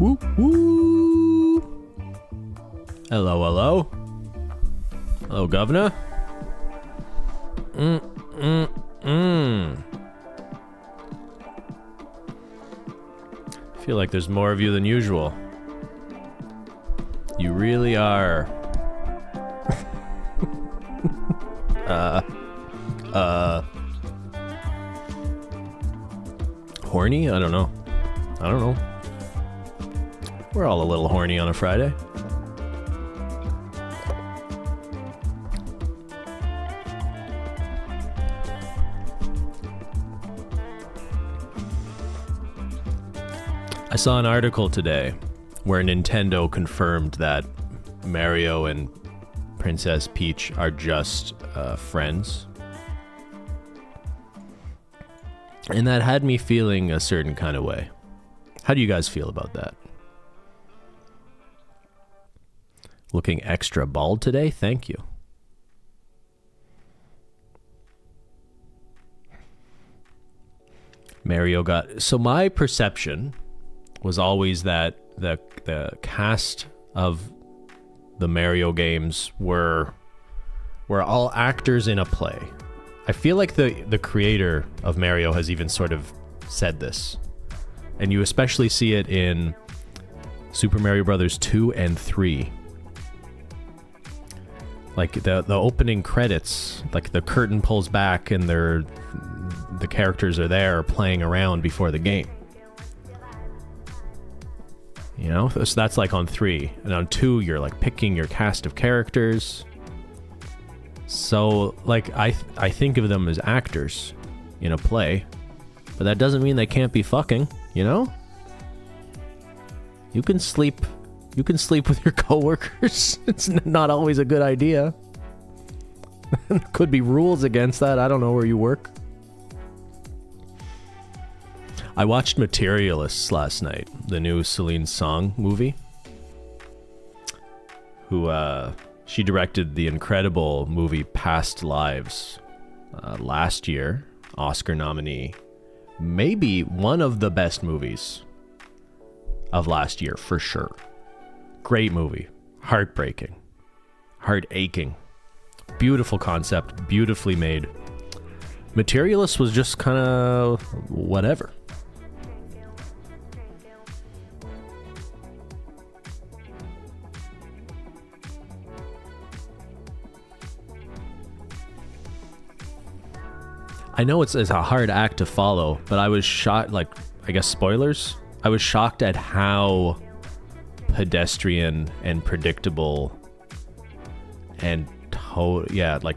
Woo woo. Hello, hello. Hello, Governor. Feel like there's more of you than usual. You really are. Horny? I don't know. We're all a little horny on a Friday. I saw an article today where Nintendo confirmed that Mario and Princess Peach are just friends. And that had me feeling a certain kind of way. How do you guys feel about that? Looking extra bald today? Thank you. Mario got... So my perception was always that the cast of the Mario games were all actors in a play. I feel like the creator of Mario has even sort of said this. And you especially see it in Super Mario Bros. 2 and 3. Like the opening credits, like the curtain pulls back and the characters are there playing around before the game. You know, so that's like on 3. And on 2, you're like picking your cast of characters. So, like, I think of them as actors in a play, but that doesn't mean they can't be fucking, you know? You can sleep with your coworkers. It's not always a good idea. Could be rules against that. I don't know where you work. I watched Materialists last night, the new Celine Song movie. She directed the incredible movie Past Lives last year, Oscar nominee. Maybe one of the best movies of last year, for sure. Great movie. Heartbreaking. Heart aching. Beautiful concept. Beautifully made. Materialist was just kind of whatever. I know it's a hard act to follow, but I was shocked, like, I guess spoilers? I was shocked at how pedestrian and predictable and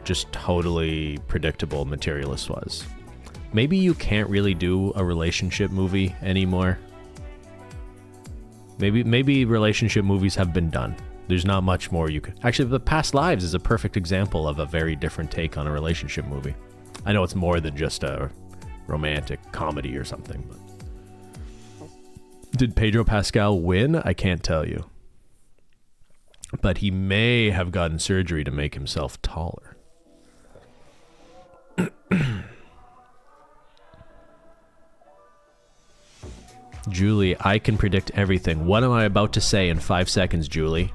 just totally predictable Materialist was. Maybe you can't really do a relationship movie anymore. Maybe relationship movies have been done. There's not much more you could... Actually, The Past Lives is a perfect example of a very different take on a relationship movie. I know it's more than just a romantic comedy or something, but... Did Pedro Pascal win? I can't tell you. But he may have gotten surgery to make himself taller. Julie, I can predict everything. What am I about to say in 5 seconds, Julie?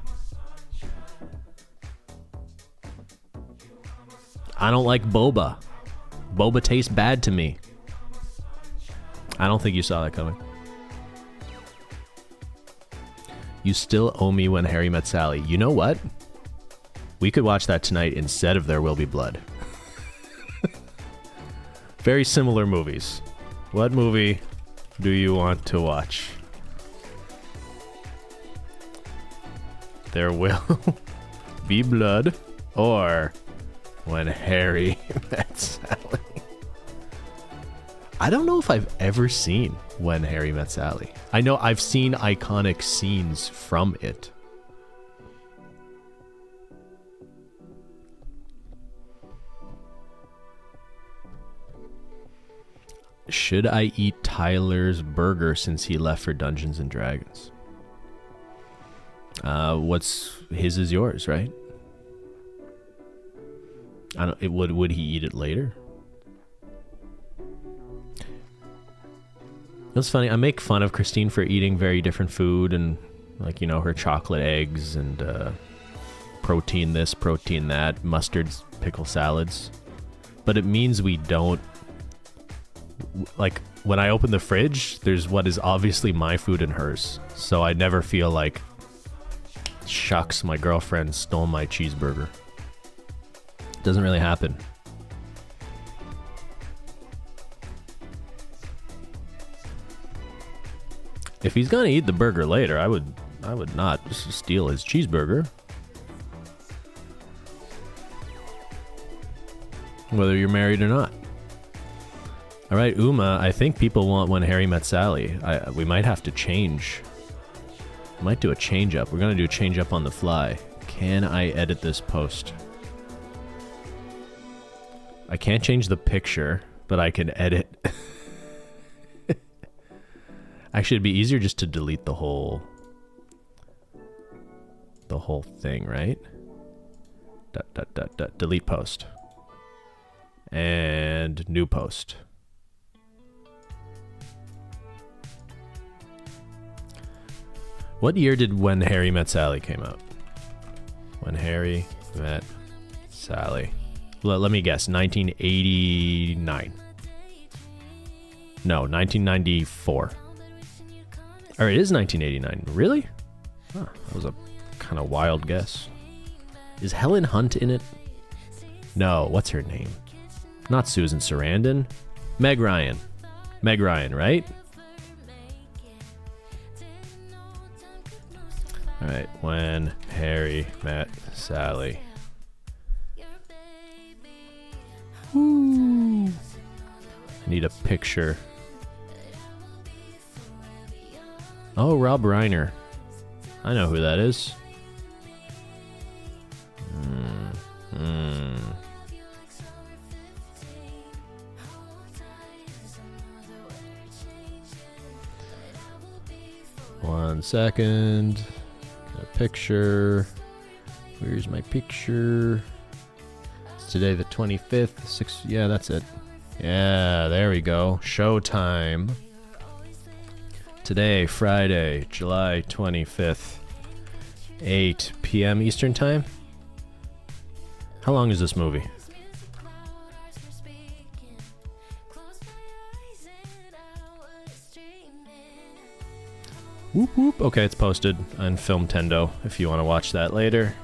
I don't like boba. Boba tastes bad to me. I don't think you saw that coming. You still owe me When Harry Met Sally. You know what? We could watch that tonight instead of There Will Be Blood. Very similar movies. What movie do you want to watch? There Will Be Blood or When Harry Met Sally. I don't know if I've ever seen When Harry Met Sally. I know I've seen iconic scenes from it. Should I eat Tyler's burger since he left for Dungeons and Dragons? What's his is yours, right? I don't. Would he eat it later? It's funny. I make fun of Christine for eating very different food and, like, you know, her chocolate eggs and protein this, protein that, mustards, pickle salads. But it means we don't, like, when I open the fridge, there's what is obviously my food and hers. So I never feel like, shucks, my girlfriend stole my cheeseburger. It doesn't really happen. If he's gonna eat the burger later, I would not just steal his cheeseburger. Whether you're married or not. All right, Uma, I think people want When Harry Met Sally. We might have to change. Might do a change up. We're gonna do a change up on the fly. Can I edit this post? I can't change the picture, but I can edit. Actually, it'd be easier just to delete the whole thing, right? Delete post. And new post. What year did When Harry Met Sally came out? When Harry Met Sally. Let me guess, 1989. No, 1994. Or it is 1989. Really? Huh, that was a kind of wild guess. Is Helen Hunt in it? No, what's her name? Not Susan Sarandon. Meg Ryan. Meg Ryan, right? All right, When Harry Met Sally. Ooh. I need a picture. Oh, Rob Reiner. I know who that is. One second. Get a picture. Where's my picture? It's today the 25th. Yeah, that's it. Yeah, there we go. Showtime. Today, Friday, July 25th, 8 p.m. Eastern Time. How long is this movie? Whoop whoop. Okay, it's posted on Filmtendo if you want to watch that later.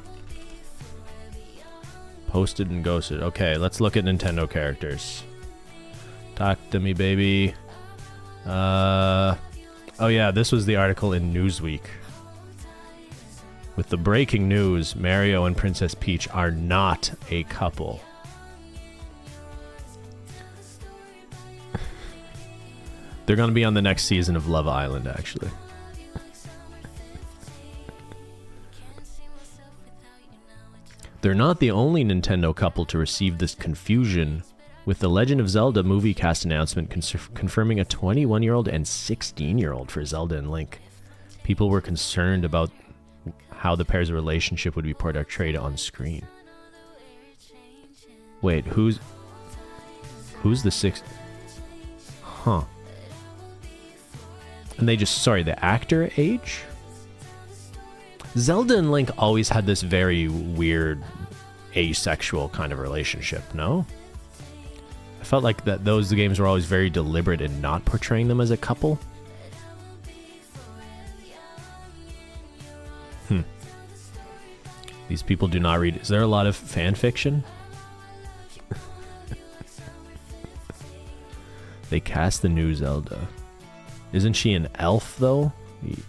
Posted and ghosted. Okay, let's look at Nintendo characters. Talk to me, baby. Oh yeah, this was the article in Newsweek. With the breaking news, Mario and Princess Peach are not a couple. They're going to be on the next season of Love Island, actually. They're not the only Nintendo couple to receive this confusion, with the Legend of Zelda movie cast announcement confirming a 21-year-old and 16-year-old for Zelda and Link. People were concerned about how the pair's relationship would be portrayed on screen. Wait, who's the sixth? Huh. And they just, sorry, the actor age? Zelda and Link always had this very weird asexual kind of relationship, no? I felt like that those games were always very deliberate in not portraying them as a couple. These people do not read. Is there a lot of fan fiction? They cast the new Zelda. Isn't she an elf, though?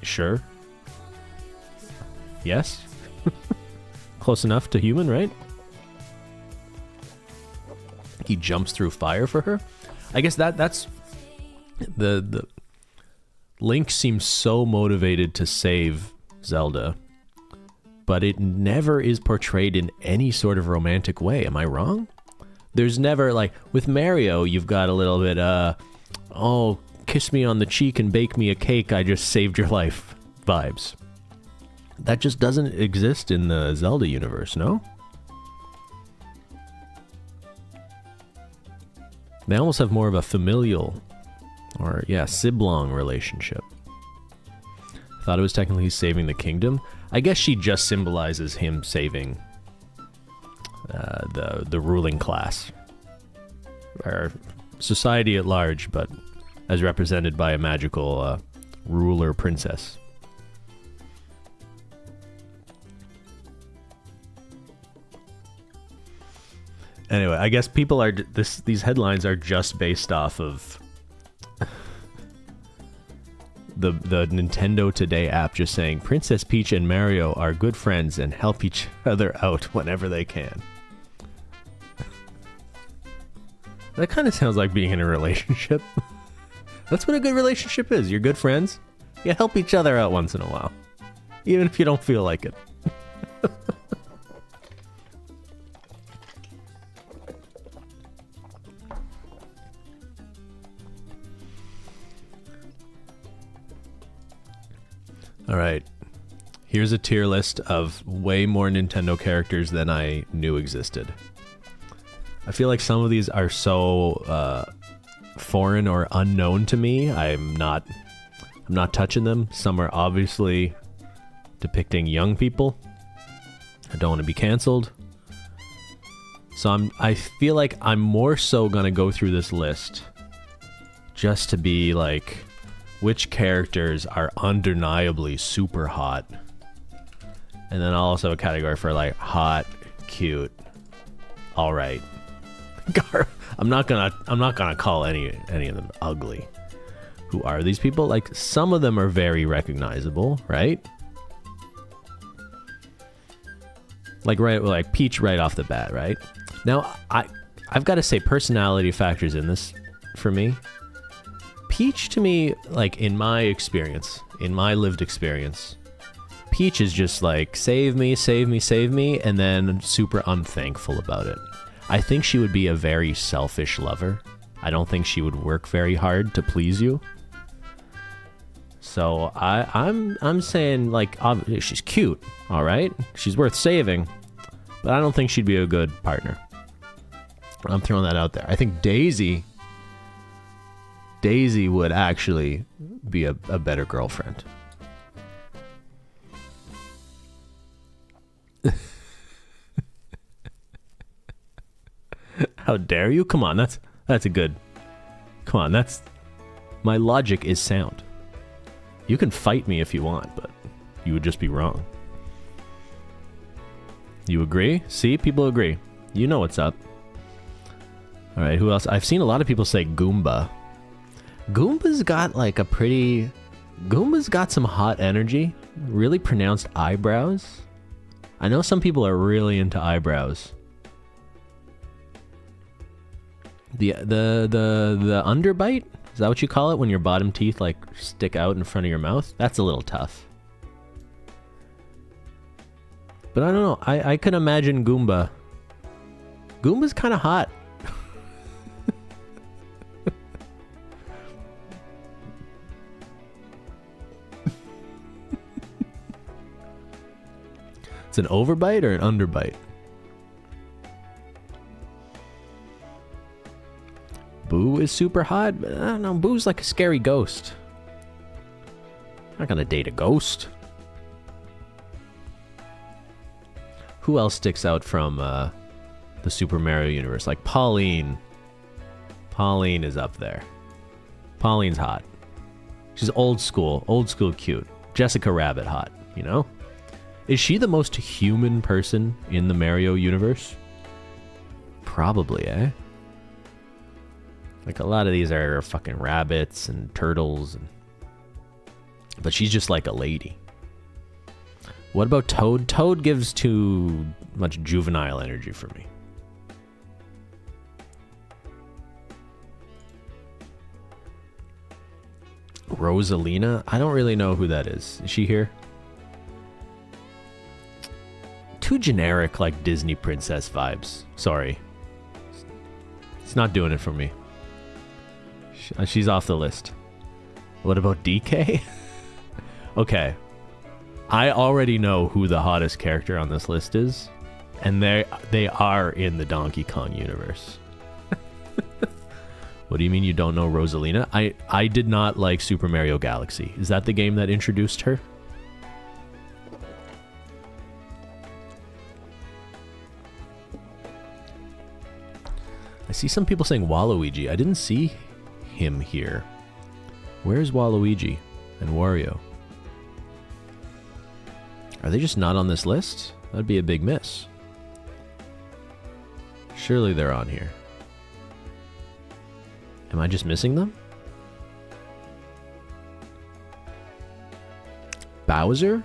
Sure. Yes? Close enough to human, right? He jumps through fire for her? I guess that's... The Link seems so motivated to save Zelda, but it never is portrayed in any sort of romantic way. Am I wrong? There's never, like, with Mario, you've got a little bit, oh, kiss me on the cheek and bake me a cake, I just saved your life vibes. That just doesn't exist in the Zelda universe, no? They almost have more of a familial Or, yeah, sibling relationship. Thought it was technically saving the kingdom. I guess she just symbolizes him saving the ruling class. Or society at large, but as represented by a magical ruler princess. Anyway, I guess people are... These headlines are just based off of... the Nintendo Today app just saying Princess Peach and Mario are good friends and help each other out whenever they can. That kind of sounds like being in a relationship. That's what a good relationship is. You're good friends. You help each other out once in a while. Even if you don't feel like it. Alright, here's a tier list of way more Nintendo characters than I knew existed. I feel like some of these are so foreign or unknown to me, I'm not touching them. Some are obviously depicting young people. I don't want to be cancelled. So I feel like I'm more so gonna go through this list just to be like... which characters are undeniably super hot, and then I'll also have a category for like hot, cute, all right. I'm not gonna call any of them ugly. Who are these people? Like some of them are very recognizable, right? Like Peach right off the bat, right? Now I've got to say personality factors in this for me. Peach to me, like in my experience, in my lived experience, Peach is just like, save me, save me, save me, and then super unthankful about it. I think she would be a very selfish lover. I don't think she would work very hard to please you. So I'm saying like, she's cute, all right? She's worth saving, but I don't think she'd be a good partner. I'm throwing that out there. I think Daisy would actually be a better girlfriend. How dare you? Come on, that's a good... Come on, that's... My logic is sound. You can fight me if you want, but you would just be wrong. You agree? See? People agree. You know what's up. Alright, who else? I've seen a lot of people say Goomba. Goomba's got like a pretty... Goomba's got some hot energy. Really pronounced eyebrows. I know some people are really into eyebrows. The underbite? Is that what you call it when your bottom teeth like stick out in front of your mouth? That's a little tough. But I don't know. I could imagine Goomba. Goomba's kind of hot. It's an overbite or an underbite? Boo is super hot, but I don't know. Boo's like a scary ghost. I'm not gonna date a ghost. Who else sticks out from the Super Mario universe? Like Pauline. Pauline is up there. Pauline's hot. She's old school cute. Jessica Rabbit hot, you know? Is she the most human person in the Mario universe? Probably, eh? Like a lot of these are fucking rabbits and turtles, but she's just like a lady. What about Toad? Toad gives too much juvenile energy for me. Rosalina? I don't really know who that is. Is she here? Too generic, like Disney princess vibes. Sorry. It's not doing it for me. She's off the list. What about DK? Okay. I already know who the hottest character on this list is, and they are in the Donkey Kong universe. What do you mean you don't know Rosalina? I did not like Super Mario Galaxy. Is that the game that introduced her? I see some people saying Waluigi. I didn't see him here. Where's Waluigi and Wario? Are they just not on this list? That'd be a big miss. Surely they're on here. Am I just missing them? Bowser?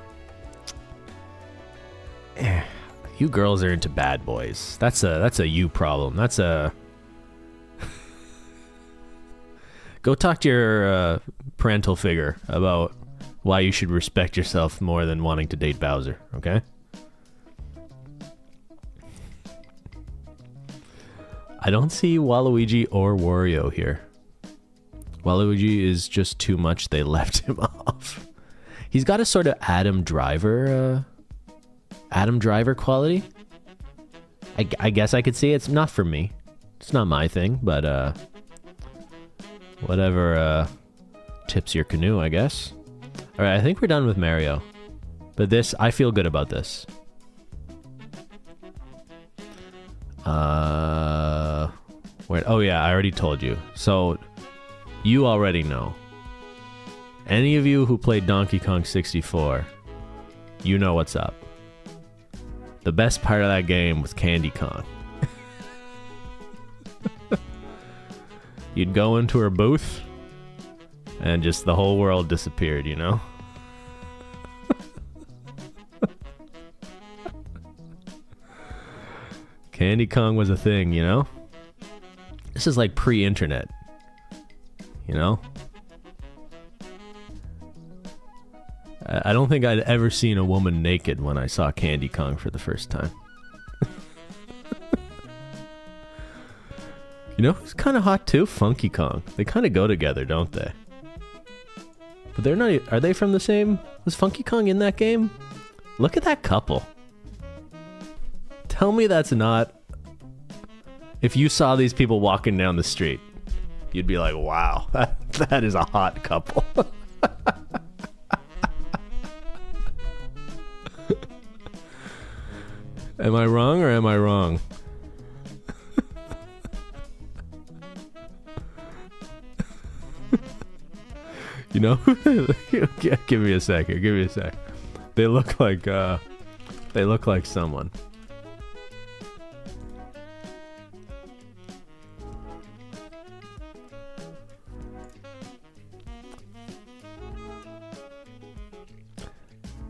You girls are into bad boys. That's a you problem. That's a... Go talk to your parental figure about why you should respect yourself more than wanting to date Bowser, okay? I don't see Waluigi or Wario here. Waluigi is just too much. They left him off. He's got a sort of Adam Driver quality. I guess I could see it. It's not for me. It's not my thing, but whatever tips your canoe, I guess. All right, I think we're done with Mario. But this, I feel good about this. Wait, oh yeah, I already told you. So, you already know. Any of you who played Donkey Kong 64, you know what's up. The best part of that game was Candy Kong. You'd go into her booth, and just the whole world disappeared, you know? Candy Kong was a thing, you know? This is like pre-internet, you know? I don't think I'd ever seen a woman naked when I saw Candy Kong for the first time. You know who's kind of hot too? Funky Kong. They kind of go together, don't they? But they're not... Are they from the same... Was Funky Kong in that game? Look at that couple. Tell me that's not... If you saw these people walking down the street, you'd be like, wow, that is a hot couple. Am I wrong or am I wrong? You know? Give me a second. Give me a sec. They look like someone.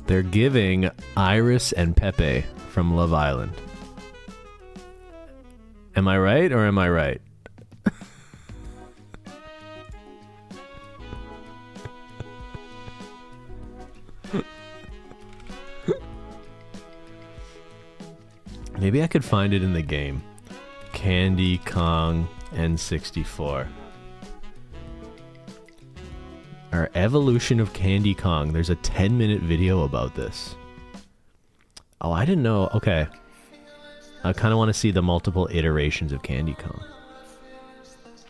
They're giving Iris and Pepe from Love Island. Am I right or am I right? Maybe I could find it in the game. Candy Kong N64. Our evolution of Candy Kong. There's a 10-minute video about this. Oh, I didn't know. Okay. I kind of want to see the multiple iterations of Candy Kong.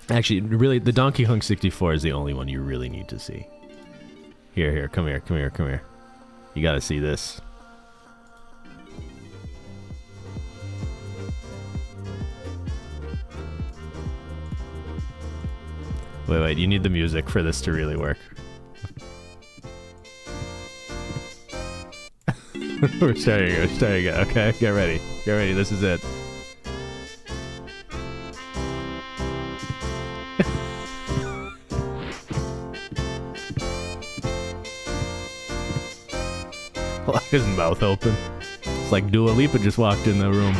Actually, really, the Donkey Kong 64 is the only one you really need to see. Here, come here, come here, come here. You gotta see this. Wait, you need the music for this to really work. We're starting again. Okay, get ready. Get ready, this is it. His mouth open. It's like Dua Lipa just walked in the room.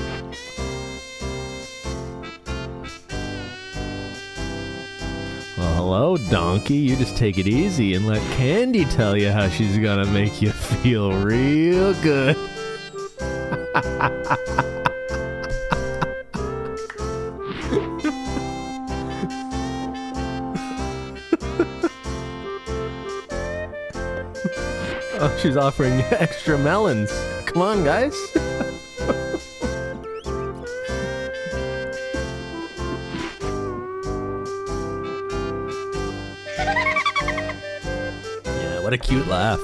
Well, hello, donkey. You just take it easy and let Candy tell you how she's gonna make you feel real good. Oh, she's offering you extra melons. Come on, guys. What a cute laugh.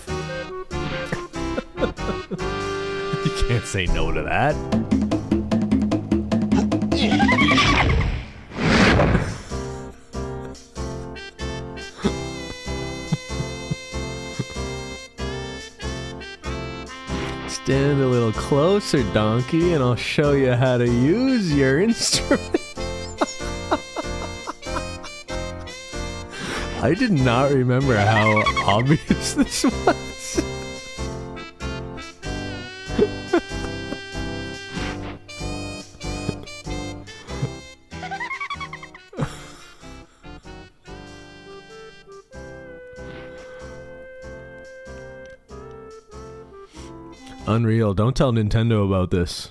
You can't say no to that. Stand a little closer, donkey, and I'll show you how to use your instrument. I did not remember how obvious this was. Unreal. Don't tell Nintendo about this.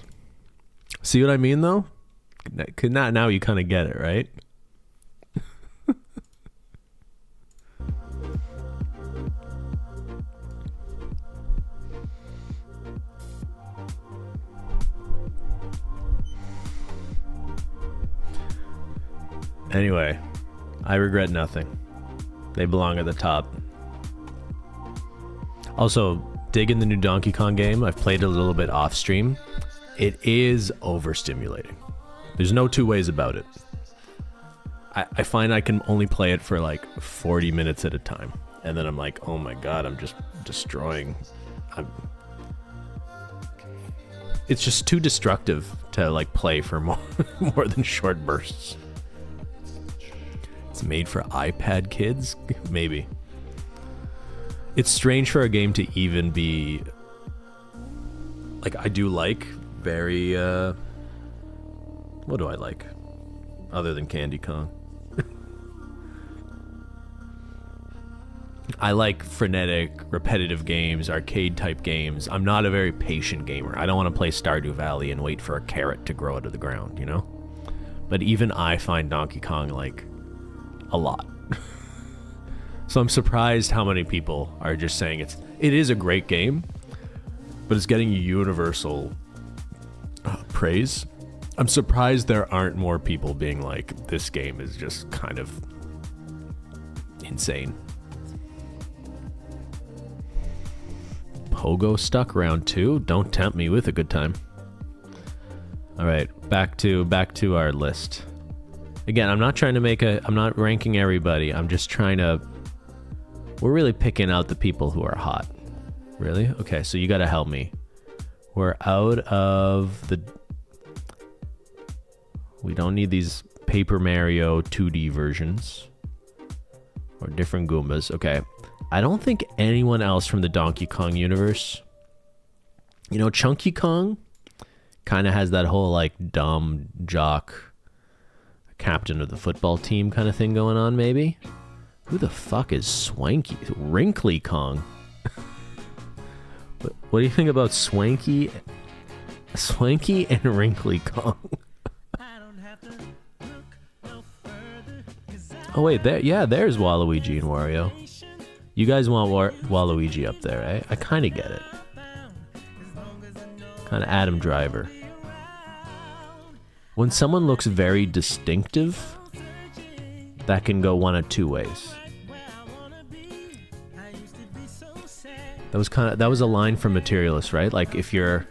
See what I mean, though? Now you kind of get it, right? Anyway, I regret nothing. They belong at the top. Also, digging the new Donkey Kong game. I've played it a little bit off stream. It is overstimulating. There's no two ways about it. I find I can only play it for like 40 minutes at a time. And then I'm like, oh my god, I'm just destroying. It's just too destructive to like play for more than short bursts. It's made for iPad kids? Maybe. It's strange for a game to even be... Like, I do like very... What do I like? Other than Candy Kong. I like frenetic, repetitive games, arcade-type games. I'm not a very patient gamer. I don't want to play Stardew Valley and wait for a carrot to grow out of the ground, you know? But even I find Donkey Kong, like, a lot. So I'm surprised how many people are just saying it is a great game, but it's getting universal praise. I'm surprised there aren't more people being like, this game is just kind of insane. Pogo Stuck round 2. Don't tempt me with a good time. All right, back to our list. Again, I'm not trying to I'm not ranking everybody. I'm just trying to... We're really picking out the people who are hot. Really? Okay, so you gotta help me. We're out of the... We don't need these Paper Mario 2D versions. Or different Goombas. Okay. I don't think anyone else from the Donkey Kong universe... You know, Chunky Kong kind of has that whole, like, dumb jock captain of the football team kind of thing going on, maybe? Who the fuck is Swanky? Wrinkly Kong. What do you think about Swanky and Wrinkly Kong? Oh wait, there's Waluigi and Wario. You guys want Waluigi up there, eh? I kind of get it. Kind of Adam Driver. When someone looks very distinctive, that can go one of two ways. That was a line from Materialist, right? Like if you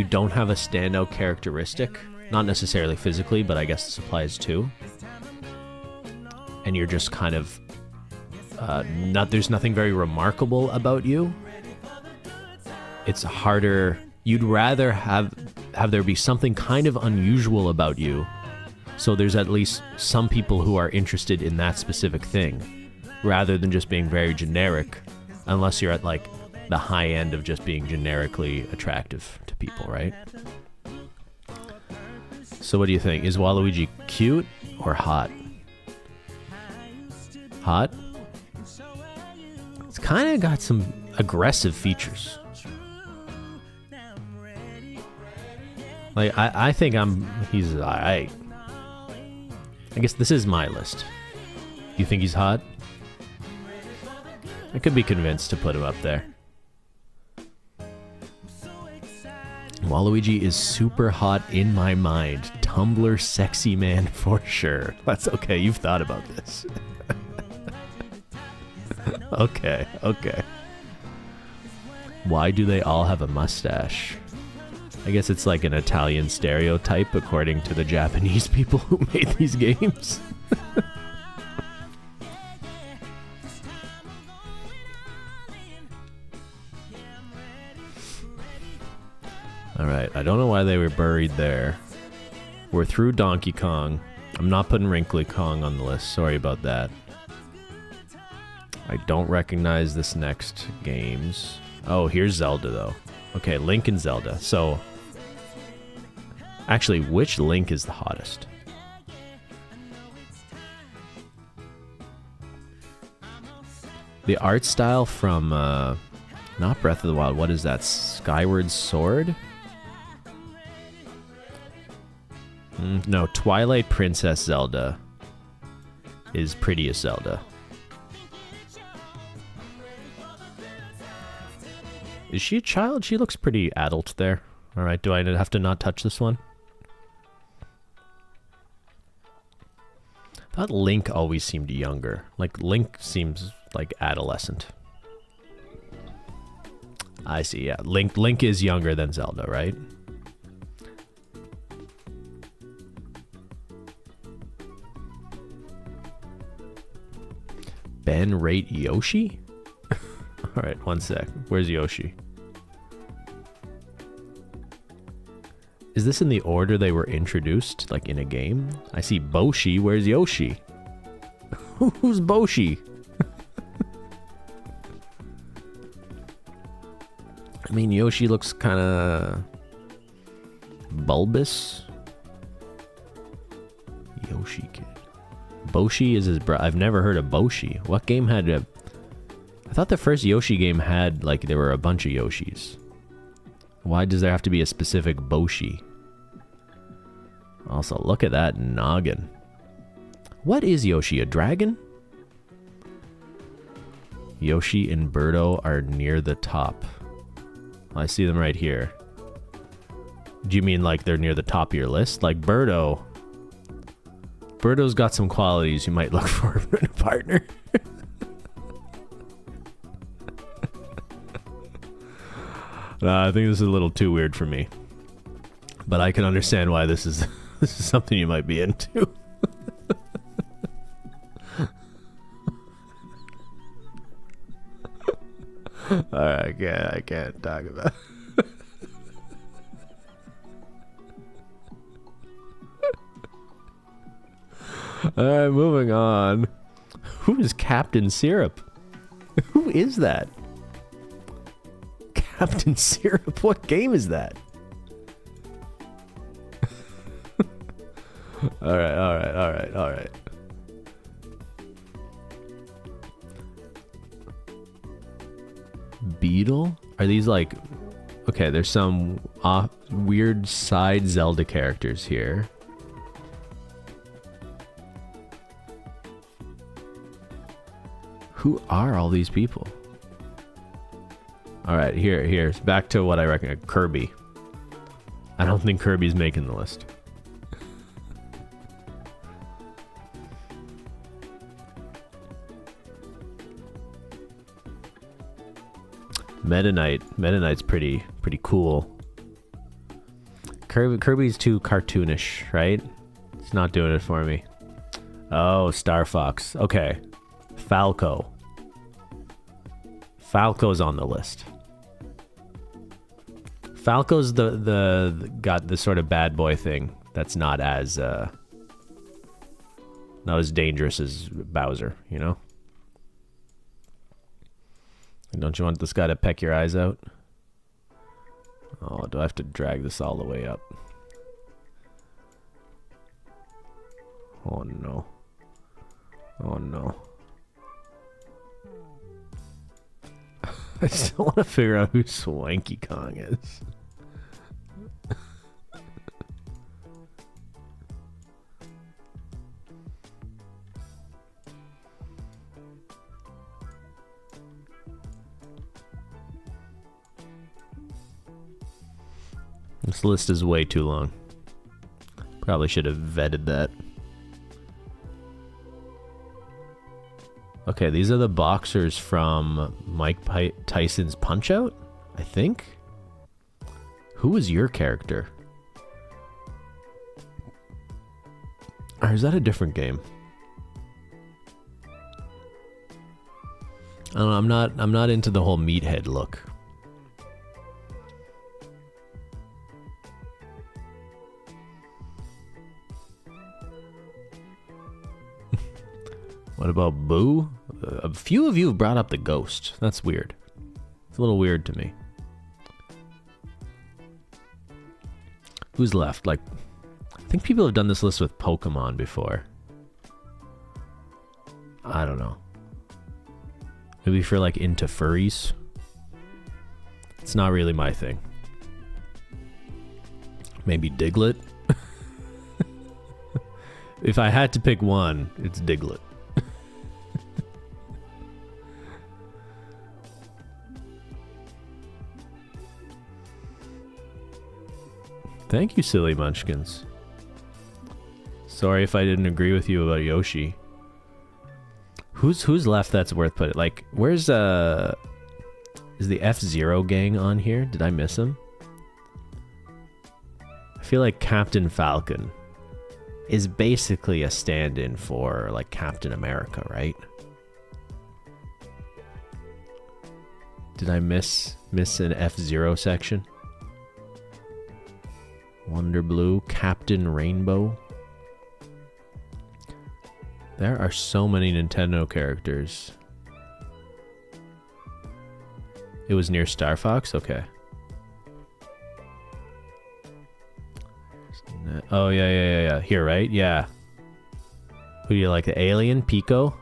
don't have a standout characteristic, not necessarily physically, but I guess this applies too, and you're just kind of there's nothing very remarkable about you, it's harder. You'd rather have there be something kind of unusual about you, so there's at least some people who are interested in that specific thing, rather than just being very generic, unless you're at like the high end of just being generically attractive to people, right? So what do you think? Is Waluigi cute or hot? Hot? It's kind of got some aggressive features. Like, I think he's alright. I guess this is my list. You think he's hot? I could be convinced to put him up there. Waluigi is super hot in my mind. Tumblr sexy man for sure. That's okay, you've thought about this. Okay, okay. Why do they all have a mustache? I guess it's like an Italian stereotype according to the Japanese people who made these games. Alright, I don't know why they were buried there. We're through Donkey Kong. I'm not putting Wrinkly Kong on the list. Sorry about that. I don't recognize this next games. Oh, here's Zelda, though. Okay, Link and Zelda. So, actually, which Link is the hottest? The art style from, not Breath of the Wild. What is that? Skyward Sword? No, Twilight Princess Zelda is prettiest Zelda. Is she a child? She looks pretty adult there. Alright, do I have to not touch this one? I thought Link always seemed younger. Like, Link seems like adolescent. I see, yeah. Link is younger than Zelda, right? Ben rate Yoshi? Alright, one sec. Where's Yoshi? Is this in the order they were introduced, like in a game? I see Boshi. Where's Yoshi? Who's Boshi? I mean, Yoshi looks kind of bulbous. Yoshi kid. Boshi is his bro. I've never heard of Boshi. What game had a... I thought the first Yoshi game had, like, there were a bunch of Yoshis. Why does there have to be a specific Boshi? Also, look at that noggin. What is Yoshi, a dragon? Yoshi and Birdo are near the top. I see them right here. Do you mean like they're near the top of your list? Like Birdo. Birdo's got some qualities you might look for in a partner. I think this is a little too weird for me. But I can understand why this is something you might be into. Alright, I can't talk about it. Alright, moving on. Who is Captain Syrup? Who is that? Captain Syrup? What game is that? Alright. Beetle? Are these like... Okay, there's some weird side Zelda characters here. Who are all these people? Alright, here's back to what I reckon. Kirby. I don't think Kirby's making the list. Meta Knight's pretty cool. Kirby's too cartoonish, right? It's not doing it for me. Oh, Star Fox. Okay. Falco's on the list. Falco's the got the sort of bad boy thing that's not as dangerous as Bowser, you know? Don't you want this guy to peck your eyes out? Oh, do I have to drag this all the way up? Oh no. Oh no. I still want to figure out who Swanky Kong is. This list is way too long. Probably should have vetted that. Okay, these are the boxers from Tyson's Punch-Out, I think. Who was your character? Or is that a different game? I don't know, I'm not into the whole meathead look. What about Boo? A few of you have brought up the ghost. That's weird. It's a little weird to me. Who's left? Like, I think people have done this list with Pokemon before. I don't know. Maybe if you're like into furries. It's not really my thing. Maybe Diglett. If I had to pick one, it's Diglett. Thank you, silly munchkins. Sorry if I didn't agree with you about Yoshi. Who's left that's worth putting? Like, where's is the F-Zero gang on here? Did I miss him? I feel like Captain Falcon is basically a stand-in for like Captain America, right? Did I miss an F-Zero section? Wonder Blue, Captain Rainbow. There are so many Nintendo characters. It was near Star Fox? Okay. Oh, yeah. Here, right? Yeah. Who do you like? The alien? Pico?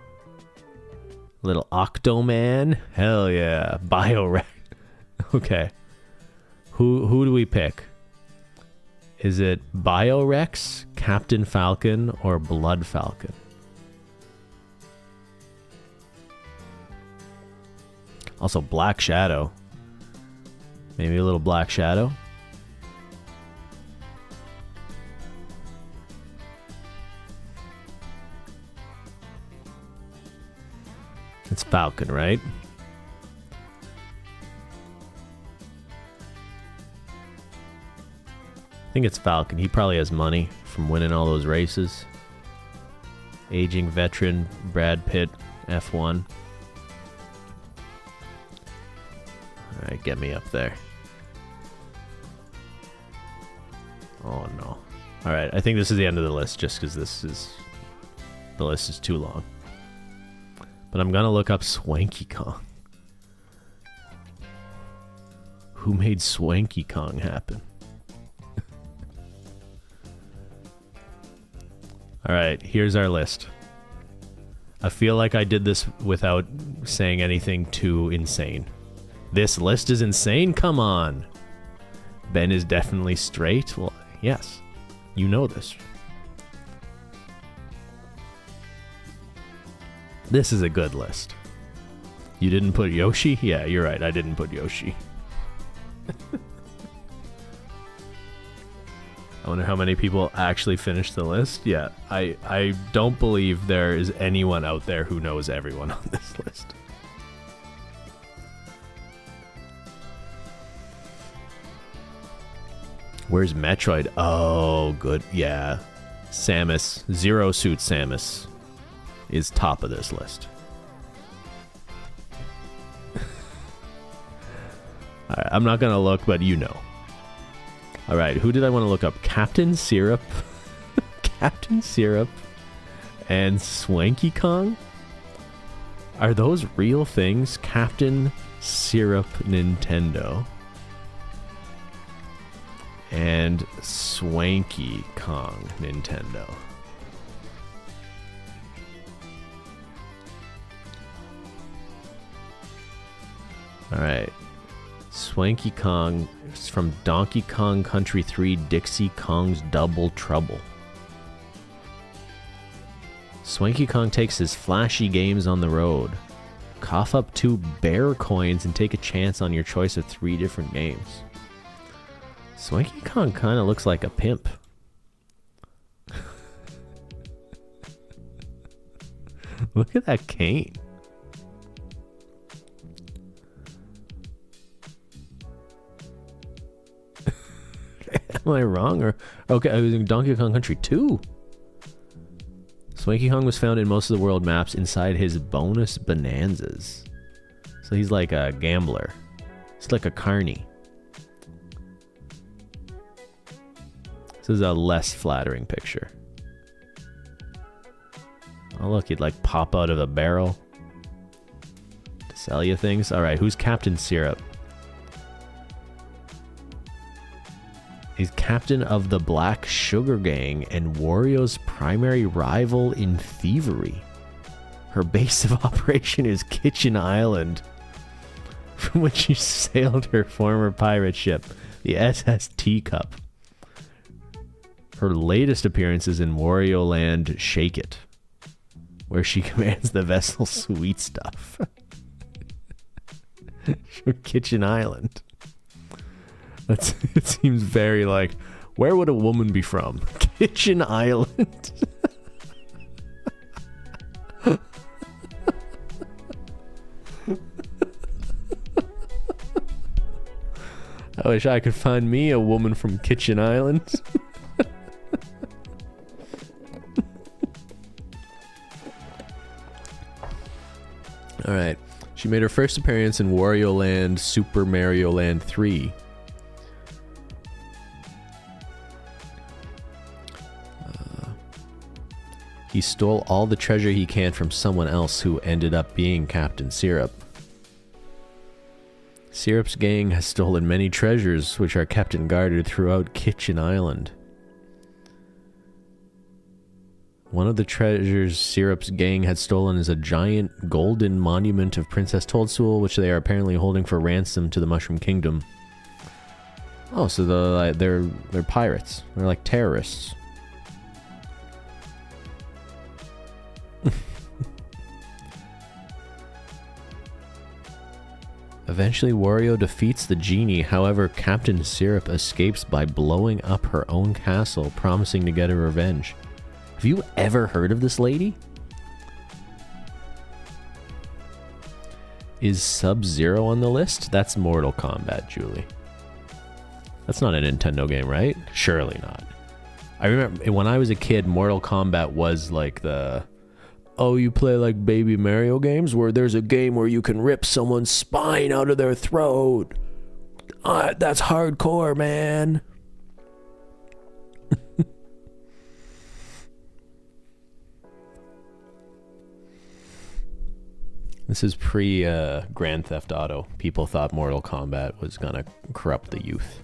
Little Octoman? Hell yeah. Biorex. Okay. Who do we pick? Is it Biorex, Captain Falcon, or Blood Falcon? Also, Black Shadow. Maybe a little Black Shadow. It's Falcon, right? I think it's Falcon. He probably has money from winning all those races. Aging veteran, Brad Pitt, F1. Alright, get me up there. Oh no. Alright, I think this is the end of the list just because the list is too long. But I'm gonna look up Swanky Kong. Who made Swanky Kong happen? Alright, here's our list. I feel like I did this without saying anything too insane. This list is insane? Come on! Ben is definitely straight? Well, yes. You know this. This is a good list. You didn't put Yoshi? Yeah, you're right. I didn't put Yoshi. I wonder how many people actually finished the list. Yeah, I don't believe there is anyone out there who knows everyone on this list. Where's Metroid? Oh, good. Yeah. Samus. Zero Suit Samus is top of this list. Alright, I'm not gonna look, but you know. Alright, who did I want to look up? Captain Syrup? Captain Syrup and Swanky Kong? Are those real things? Captain Syrup Nintendo and Swanky Kong Nintendo. Alright. Swanky Kong is from Donkey Kong Country 3 Dixie Kong's Double Trouble. Swanky Kong takes his flashy games on the road. Cough up 2 bear coins and take a chance on your choice of 3 different games. Swanky Kong kind of looks like a pimp. Look at that cane. Am I wrong? Or okay, Donkey Kong Country 2. Swanky Kong was found in most of the world maps inside his bonus bonanzas. So he's like a gambler. He's like a carny. This is a less flattering picture. Oh look, he'd like pop out of a barrel to sell you things. Alright, who's Captain Syrup? He's captain of the Black Sugar Gang and Wario's primary rival in thievery. Her base of operation is Kitchen Island, from which she sailed her former pirate ship, the SS Teacup. Her latest appearance is in Wario Land Shake It, where she commands the vessel Sweet Stuff. From Kitchen Island. It seems very like, where would a woman be from? Kitchen Island. I wish I could find me a woman from Kitchen Island. Alright. She made her first appearance in Wario Land Super Mario Land 3. He stole all the treasure he can from someone else who ended up being Captain Syrup. Syrup's gang has stolen many treasures which are kept and guarded throughout Kitchen Island. One of the treasures Syrup's gang had stolen is a giant golden monument of Princess Toadstool, which they are apparently holding for ransom to the Mushroom Kingdom. Oh, so they're pirates. They're like terrorists. Eventually, Wario defeats the genie. However, Captain Syrup escapes by blowing up her own castle, promising to get her revenge. Have you ever heard of this lady? Is Sub-Zero on the list? That's Mortal Kombat, Julie. That's not a Nintendo game, right? Surely not. I remember when I was a kid, Mortal Kombat was like the... Oh, you play like Baby Mario games where there's a game where you can rip someone's spine out of their throat. That's hardcore, man. This is pre Grand Theft Auto. People thought Mortal Kombat was gonna corrupt the youth.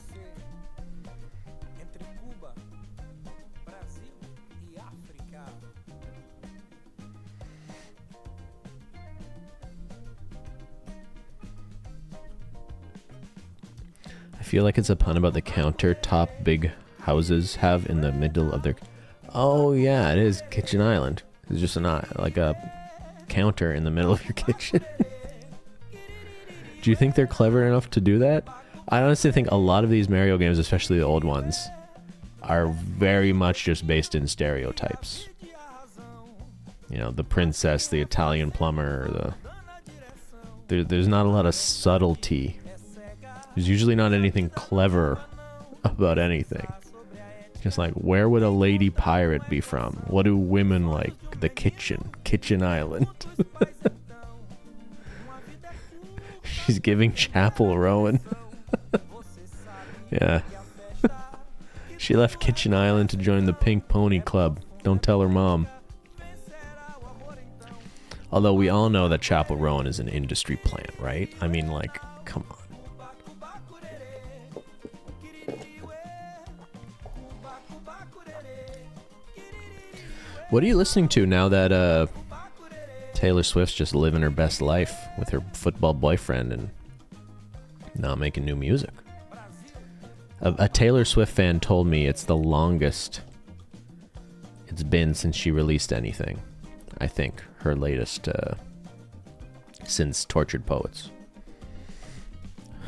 I feel like it's a pun about the countertop big houses have in the middle of their... Oh yeah, it is Kitchen Island. It's just like a counter in the middle of your kitchen. Do you think they're clever enough to do that? I honestly think a lot of these Mario games, especially the old ones, are very much just based in stereotypes. You know, the princess, the Italian plumber, there's not a lot of subtlety. There's usually not anything clever about anything. Just like, where would a lady pirate be from? What do women like? The Kitchen Island. She's giving Chapel Rowan. Yeah. She left Kitchen Island to join the Pink Pony Club. Don't tell her mom. Although we all know that Chapel Rowan is an industry plant, right? I mean, like, come on. What are you listening to now that Taylor Swift's just living her best life with her football boyfriend and not making new music? A Taylor Swift fan told me it's the longest it's been since she released anything. I think her latest since Tortured Poets.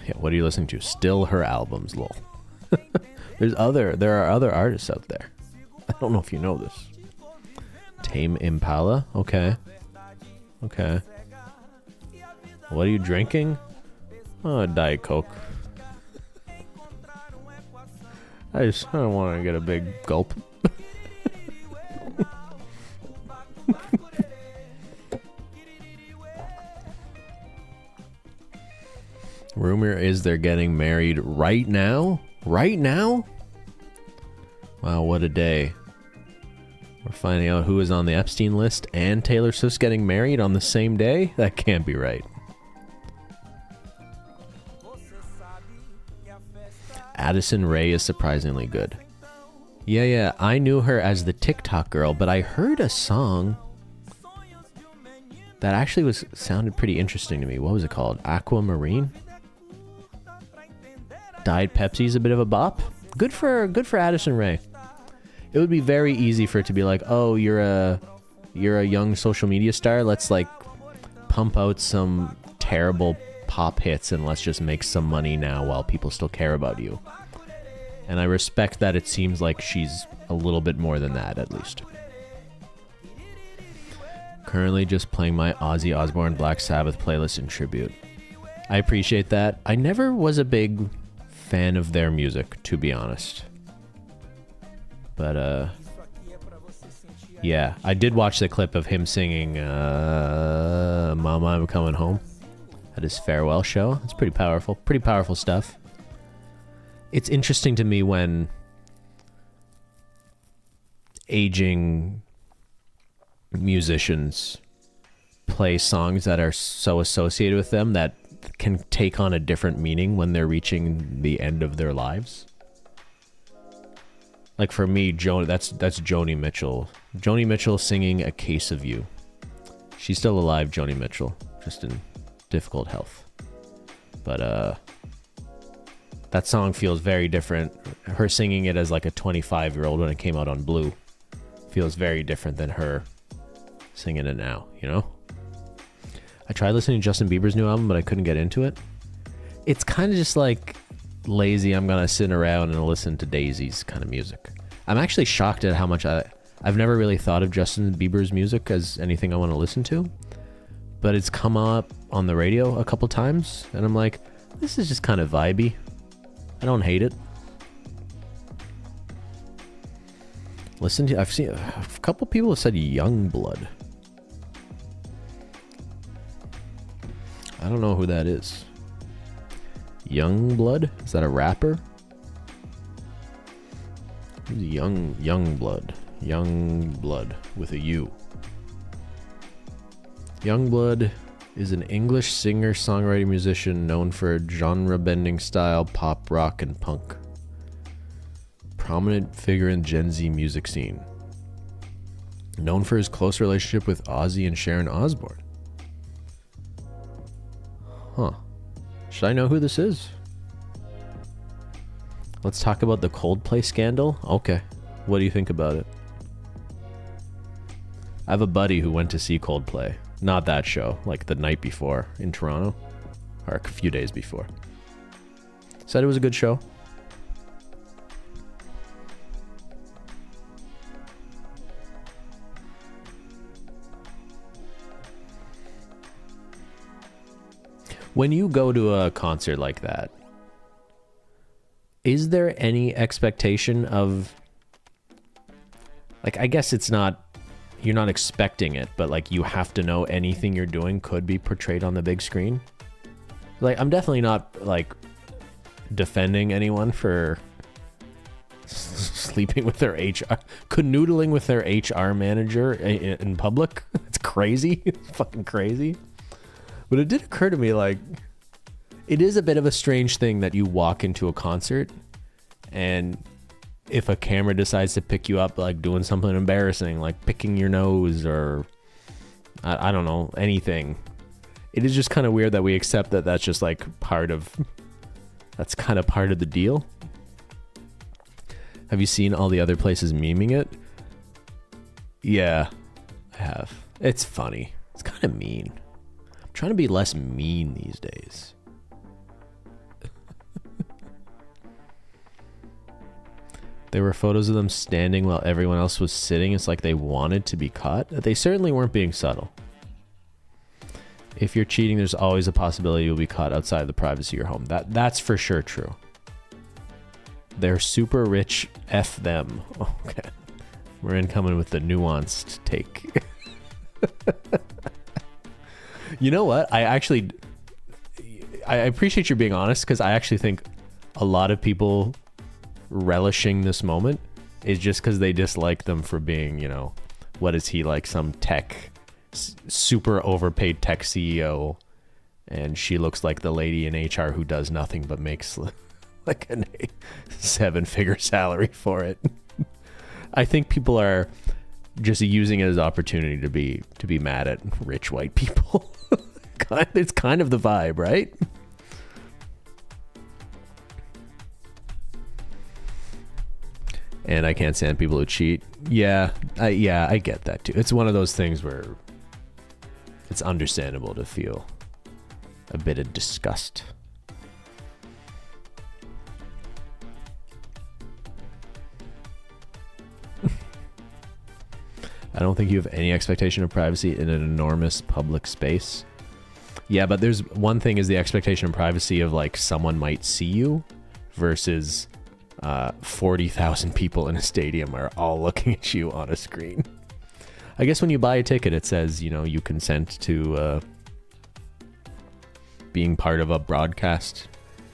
Yeah, what are you listening to? Still her albums, lol. There are other artists out there. I don't know if you know this. Tame Impala? Okay. Okay. What are you drinking? Oh, Diet Coke. I don't want to get a big gulp. Rumor is they're getting married right now? Right now? Wow, what a day. We're finding out who is on the Epstein list and Taylor Swift's getting married on the same day? That can't be right. Addison Rae is surprisingly good. Yeah, I knew her as the TikTok girl, but I heard a song that actually sounded pretty interesting to me. What was it called? Aquamarine? Diet Pepsi's a bit of a bop. Good for Addison Rae. It would be very easy for it to be like, oh, you're a young social media star. Let's like pump out some terrible pop hits and let's just make some money now while people still care about you. And I respect that it seems like she's a little bit more than that, at least. Currently just playing my Ozzy Osbourne Black Sabbath playlist in tribute. I appreciate that. I never was a big fan of their music, to be honest. But, yeah, I did watch the clip of him singing Mama, I'm Coming Home at his farewell show. It's pretty powerful stuff. It's interesting to me when aging musicians play songs that are so associated with them that can take on a different meaning when they're reaching the end of their lives. Like for me, that's Joni Mitchell. Joni Mitchell singing A Case of You. She's still alive, Joni Mitchell, just in difficult health. But that song feels very different. Her singing it as like a 25-year-old when it came out on Blue feels very different than her singing it now, you know? I tried listening to Justin Bieber's new album, but I couldn't get into it. It's kind of just like lazy, I'm gonna sit around and listen to daisies kind of music. I'm actually shocked at how much I've never really thought of Justin Bieber's music as anything I want to listen to, but it's come up on the radio a couple times, and I'm like, this is just kind of vibey. I don't hate it. I've seen a couple people have said Youngblood. I don't know who that is. Youngblood? Is that a rapper? Who's Youngblood? Youngblood with a U. Youngblood is an English singer, songwriter, musician known for a genre-bending style, pop, rock, and punk. Prominent figure in Gen Z music scene. Known for his close relationship with Ozzy and Sharon Osbourne. Huh. Should I know who this is? Let's talk about the Coldplay scandal. Okay. What do you think about it? I have a buddy who went to see Coldplay. Not that show, like the night before in Toronto. Or a few days before. Said it was a good show. When you go to a concert like that, is there any expectation of, like, I guess it's not, you're not expecting it, but like you have to know anything you're doing could be portrayed on the big screen? Like, I'm definitely not like defending anyone for sleeping with their canoodling with their HR manager in public. It's crazy. It's fucking crazy. But it did occur to me, like, it is a bit of a strange thing that you walk into a concert and if a camera decides to pick you up, like doing something embarrassing, like picking your nose or I don't know, anything. It is just kind of weird that we accept that that's just like that's kind of part of the deal. Have you seen all the other places memeing it? Yeah, I have. It's funny. It's kind of mean. Trying to be less mean these days. There were photos of them standing while everyone else was sitting. It's like they wanted to be caught. They certainly weren't being subtle. If you're cheating, there's always a possibility you'll be caught outside the privacy of your home. That's for sure true. They're super rich. F them. Okay. We're incoming with the nuanced take. You know what? I appreciate you being honest, because I actually think a lot of people relishing this moment is just because they dislike them for being, what is he, like some super overpaid tech CEO, and she looks like the lady in HR who does nothing but makes like a 7-figure salary for it. I think people are just using it as opportunity to be mad at rich white people. It's kind of the vibe, right? And I can't stand people who cheat. Yeah, I get that too. It's one of those things where it's understandable to feel a bit of disgust. I don't think you have any expectation of privacy in an enormous public space. Yeah, but there's one thing is the expectation of privacy of like someone might see you versus 40,000 people in a stadium are all looking at you on a screen. I guess when you buy a ticket, it says, you consent to being part of a broadcast.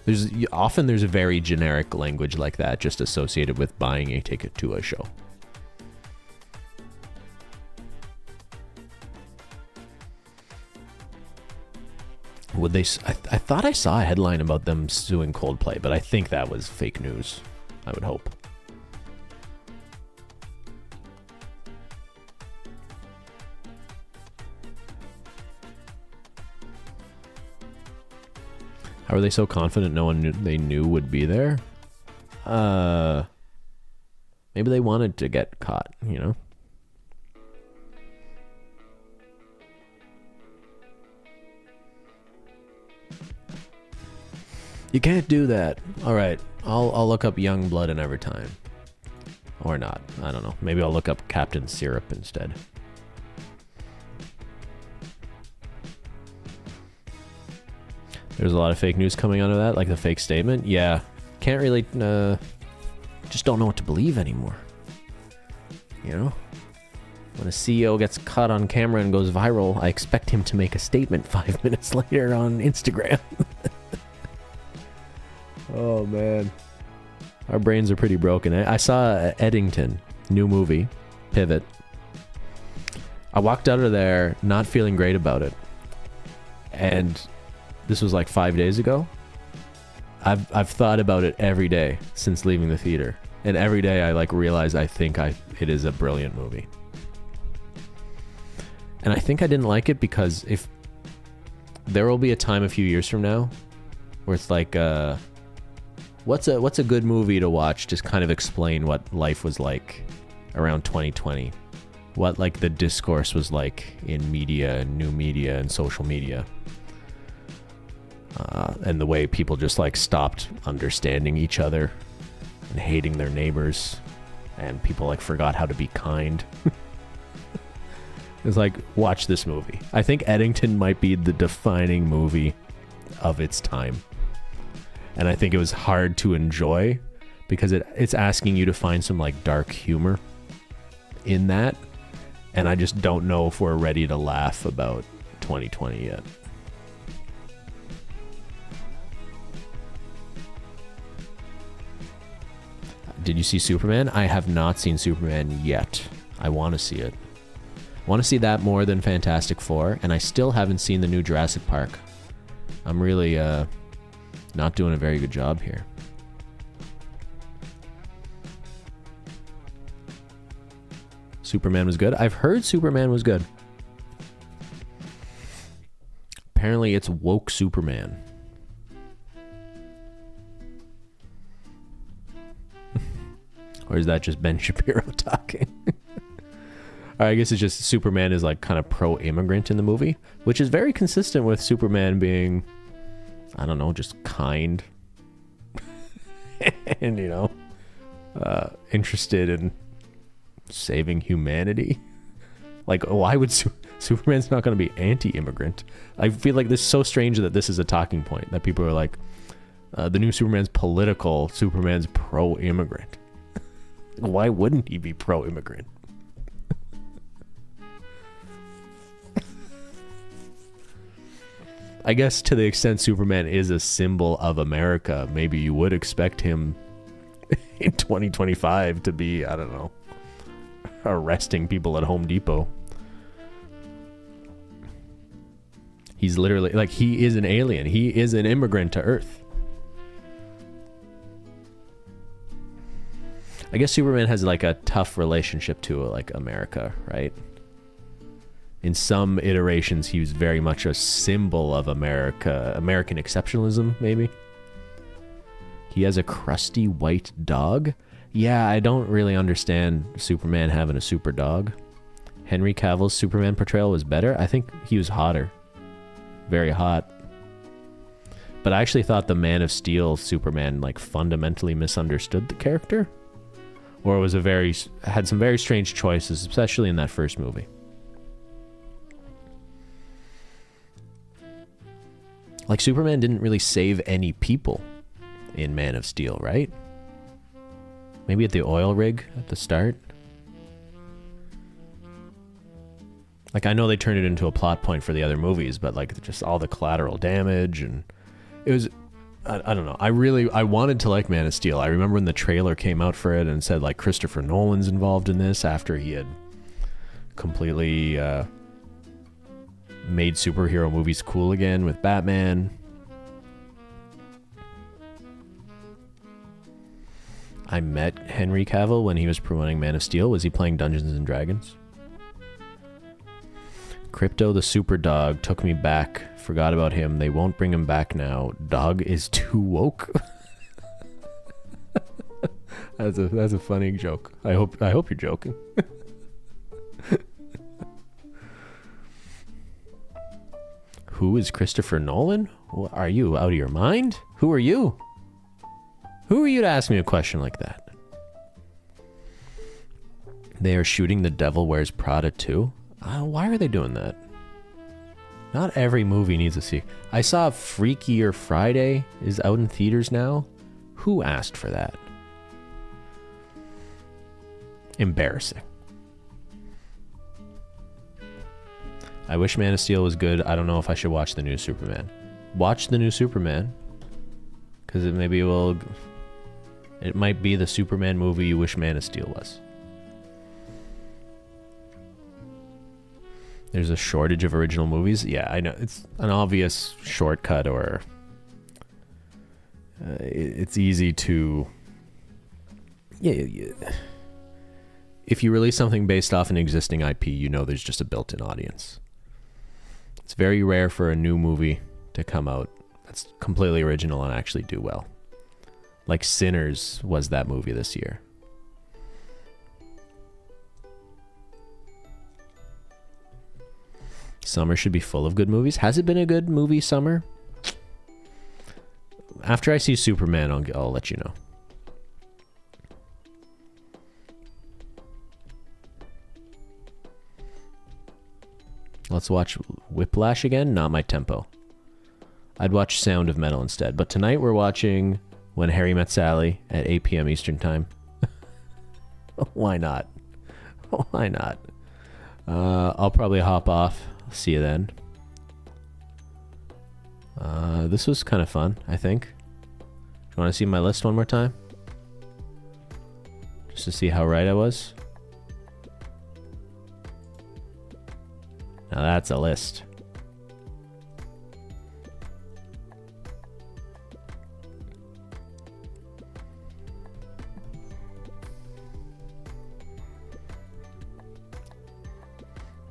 There's a very generic language like that just associated with buying a ticket to a show. Would they? I thought I saw a headline about them suing Coldplay, but I think that was fake news. I would hope. How are they so confident no one knew would be there? Maybe they wanted to get caught, You can't do that. All right, I'll look up Young Blood in Evertime. Or not. I don't know. Maybe I'll look up Captain Syrup instead. There's a lot of fake news coming out of that, like the fake statement. Yeah. Can't really... just don't know what to believe anymore. When a CEO gets caught on camera and goes viral, I expect him to make a statement 5 minutes later on Instagram. Oh, man. Our brains are pretty broken. I saw Eddington, new movie, Pivot. I walked out of there not feeling great about it. And this was like 5 days ago. I've thought about it every day since leaving the theater. And every day I realize I think it is a brilliant movie. And I think I didn't like it because if there will be a time a few years from now where it's like... What's a good movie to watch? Just kind of explain what life was like around 2020. What the discourse was like in media and new media and social media. And the way people just stopped understanding each other and hating their neighbors. And people forgot how to be kind. It's watch this movie. I think Eddington might be the defining movie of its time. And I think it was hard to enjoy because it's asking you to find some dark humor in that. And I just don't know if we're ready to laugh about 2020 yet. Did you see Superman? I have not seen Superman yet. I want to see it. I want to see that more than Fantastic Four. And I still haven't seen the new Jurassic Park. I'm really... not doing a very good job here. Superman was good. I've heard Superman was good. Apparently it's woke Superman. Or is that just Ben Shapiro talking? Or I guess it's just Superman is kind of pro-immigrant in the movie, which is very consistent with Superman being... I don't know, just kind and, interested in saving humanity. Why would Superman's not going to be anti-immigrant? I feel this is so strange that this is a talking point, that people are The new Superman's political. Superman's pro-immigrant. Why wouldn't he be pro-immigrant? I guess to the extent Superman is a symbol of America, maybe you would expect him in 2025 to be, I don't know, arresting people at Home Depot. He's literally, like, he is an alien. He is an immigrant to Earth. I guess Superman has, like, a tough relationship to, like, America, right? In some iterations, he was very much a symbol of America. American exceptionalism, maybe? He has a crusty white dog? Yeah, I don't really understand Superman having a super dog. Henry Cavill's Superman portrayal was better. I think he was hotter. Very hot. But I actually thought the Man of Steel Superman, like, fundamentally misunderstood the character. Or was had some very strange choices, especially in that first movie. Like, Superman didn't really save any people in Man of Steel, right? Maybe at the oil rig at the start. Like, I know they turned it into a plot point for the other movies, but, like, just all the collateral damage, and it was, I don't know. I wanted to like Man of Steel. I remember when the trailer came out for it and said, like, Christopher Nolan's involved in this after he had completely made superhero movies cool again with Batman. I met Henry Cavill when he was promoting Man of Steel. Was he playing Dungeons and Dragons? Crypto the super dog took me back. Forgot about him. They won't bring him back now. Dog is too woke. That's a funny joke. I hope you're joking. Who is Christopher Nolan? Are you out of your mind? Who are you? Who are you to ask me a question like that? They are shooting The Devil Wears Prada 2? Why are they doing that? Not every movie needs a sequel. I saw Freakier Friday is out in theaters now. Who asked for that? Embarrassing. I wish Man of Steel was good. I don't know if I should watch the new Superman. Watch the new Superman. Because it might be the Superman movie you wish Man of Steel was. There's a shortage of original movies. Yeah, I know. It's an obvious shortcut, or it's easy to... Yeah. If you release something based off an existing IP, you know there's just a built-in audience. It's very rare for a new movie to come out that's completely original and actually do well. Like Sinners was that movie this year. Summer should be full of good movies. Has it been a good movie summer? After I see Superman, I'll let you know. Let's watch Whiplash again. Not my tempo. I'd watch Sound of Metal instead. But tonight we're watching When Harry Met Sally at 8 p.m. Eastern Time. Why not? Why not? I'll probably hop off. See you then. This was kind of fun, I think. Do you want to see my list one more time? Just to see how right I was. Now that's a list.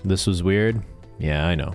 This was weird. Yeah, I know.